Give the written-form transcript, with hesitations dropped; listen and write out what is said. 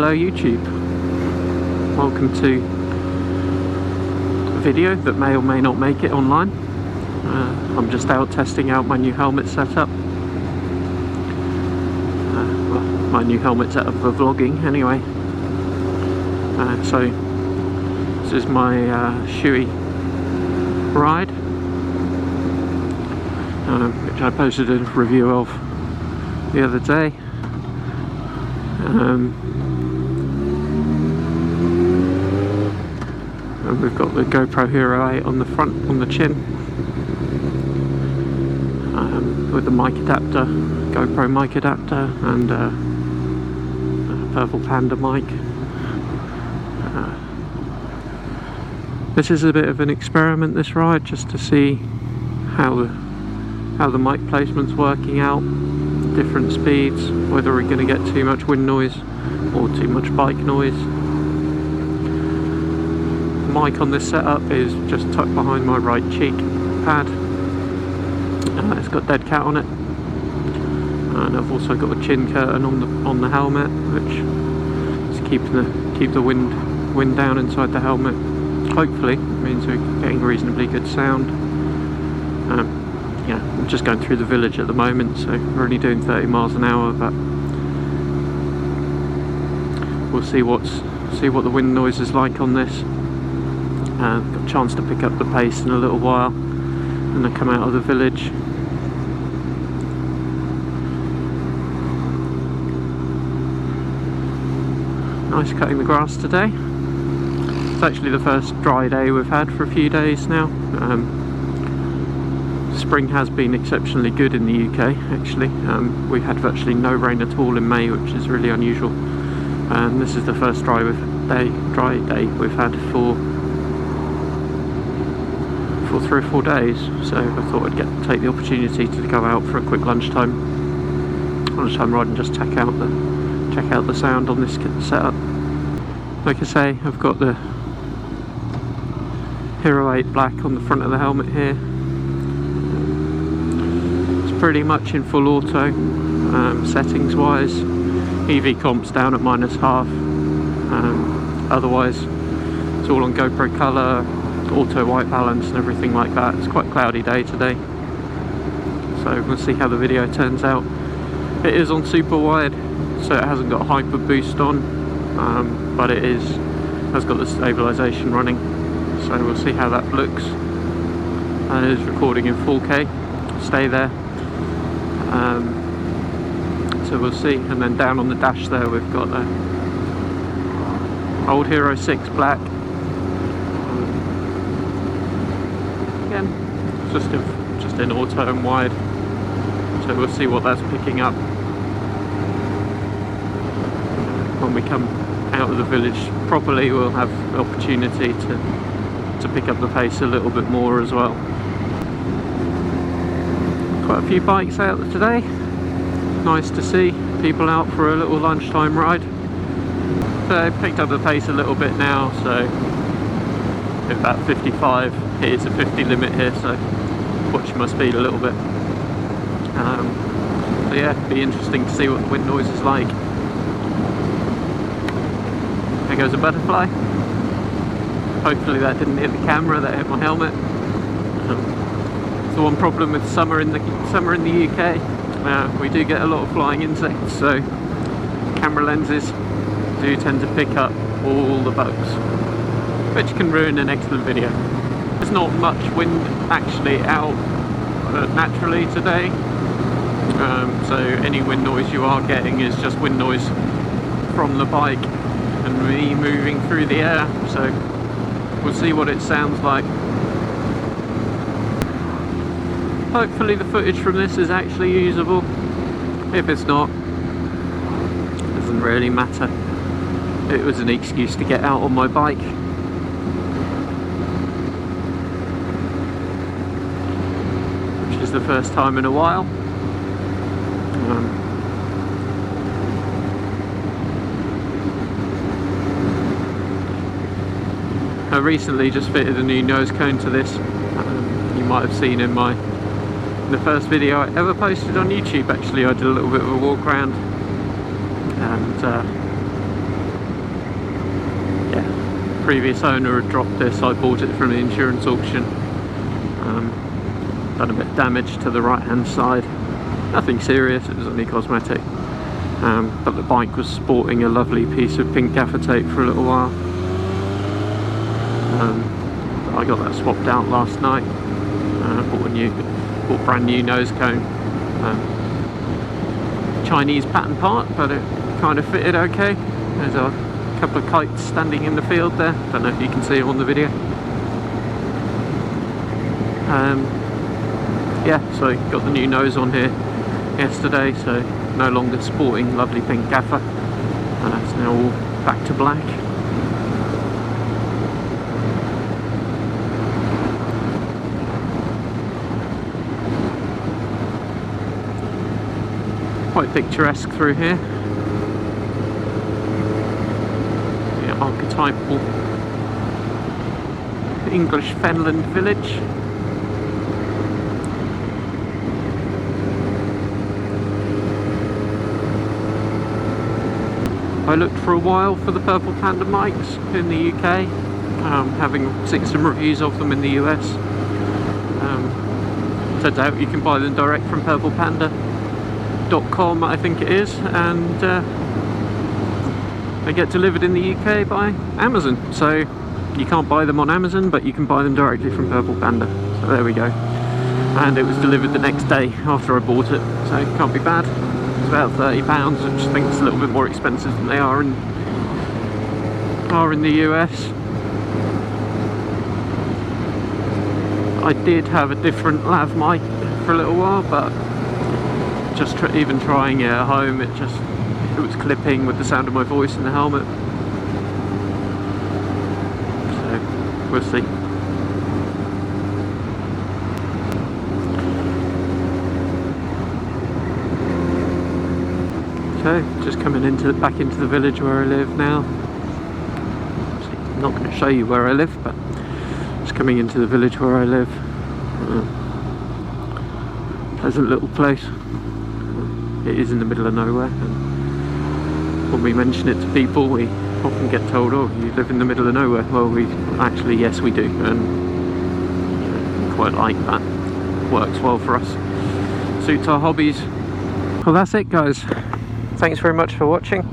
Hello YouTube, welcome to a video that may or may not make it online. I'm just out testing out my new helmet setup. Well, my new helmet setup for vlogging anyway. So this is my Shoei RYD, which I posted a review of the other day. And we've got the GoPro Hero8 on the front, on the chin, with the mic adapter, GoPro mic adapter, and a Purple Panda mic. This is a bit of an experiment, this ride, just to see how the mic placement's working out, different speeds, whether we're going to get too much wind noise or too much bike noise. The mic on this setup is just tucked behind my right cheek pad. It's got dead cat on it, and I've also got a chin curtain on the helmet, which is keep the wind down inside the helmet. Hopefully it means we're getting reasonably good sound. Yeah, I'm just going through the village at the moment, so we're only doing 30 miles an hour, but we'll see what the wind noise is like on this. Got a chance to pick up the pace in a little while, and then come out of the village. Nice cutting the grass today. It's actually the first dry day we've had for a few days now. Spring has been exceptionally good in the UK, actually. We've had virtually no rain at all in May, which is really unusual. And this is the first dry day we've had for 3 or 4 days. So I thought I'd take the opportunity to go out for a quick lunchtime ride and just check out the sound on this setup. Like I say, I've got the Hero8 black on the front of the helmet here. It's pretty much in full auto, settings wise. EV comp's down at -half. Otherwise it's all on GoPro colour, auto white balance and everything like that. It's quite a cloudy day today, so we'll see how the video turns out. It is on super wide, so it hasn't got hyper boost on, but it has got the stabilisation running, so we'll see how that looks. And it is recording in 4K, stay there. So we'll see. And then down on the dash there we've got the old Hero 6 black. Again, just in auto and wide, so we'll see what that's picking up when we come out of the village properly. We'll have the opportunity to pick up the pace a little bit more as well. Quite a few bikes out today, nice to see people out for a little lunchtime ride. So I picked up the pace a little bit now, so about 55. It is a 50 limit here, so watch my speed a little bit. So yeah, it'll be interesting to see what the wind noise is like. There goes a butterfly. Hopefully that didn't hit the camera, that hit my helmet. It's the one problem with summer in the UK. We do get a lot of flying insects, so camera lenses do tend to pick up all the bugs, which can ruin an excellent video. There's not much wind actually out naturally today, so any wind noise you are getting is just wind noise from the bike and me moving through the air, so we'll see what it sounds like. Hopefully the footage from this is actually usable. If it's not, it doesn't really matter. It was an excuse to get out on my bike. Which is the first time in a while. I recently just fitted a new nose cone to this. You might have seen in the first video I ever posted on YouTube. Actually, I did a little bit of a walk around, and previous owner had dropped this. I bought it from the insurance auction. Done a bit of damage to the right hand side. Nothing serious, it was only cosmetic. But the bike was sporting a lovely piece of pink gaffer tape for a little while. I got that swapped out last night. Bought brand new nose cone. Chinese pattern part, but it kind of fitted okay. There's a couple of kites standing in the field there. Don't know if you can see them on the video. Yeah, so got the new nose on here yesterday, so no longer sporting lovely pink gaffer, and that's now all back to black. Quite picturesque through here. The archetypal English Fenland village. I looked for a while for the Purple Panda mics in the UK, having seen some reviews of them in the US. Turns out you can buy them direct from purplepanda.com, I think it is, and they get delivered in the UK by Amazon. So you can't buy them on Amazon, but you can buy them directly from Purple Panda. So there we go. And it was delivered the next day after I bought it, so it can't be bad. It's about £30, which I think is a little bit more expensive than they are in the US. I did have a different lav mic for a little while, but just even trying it at home, it was clipping with the sound of my voice in the helmet. So we'll see. So, just coming back into the village where I live now. I'm not going to show you where I live, but just coming into the village where I live. Pleasant little place. It is in the middle of nowhere, and when we mention it to people, we often get told, "Oh, you live in the middle of nowhere." Well, actually, yes, we do, and quite like that. Works well for us. Suits our hobbies. Well, that's it, guys. Thanks very much for watching.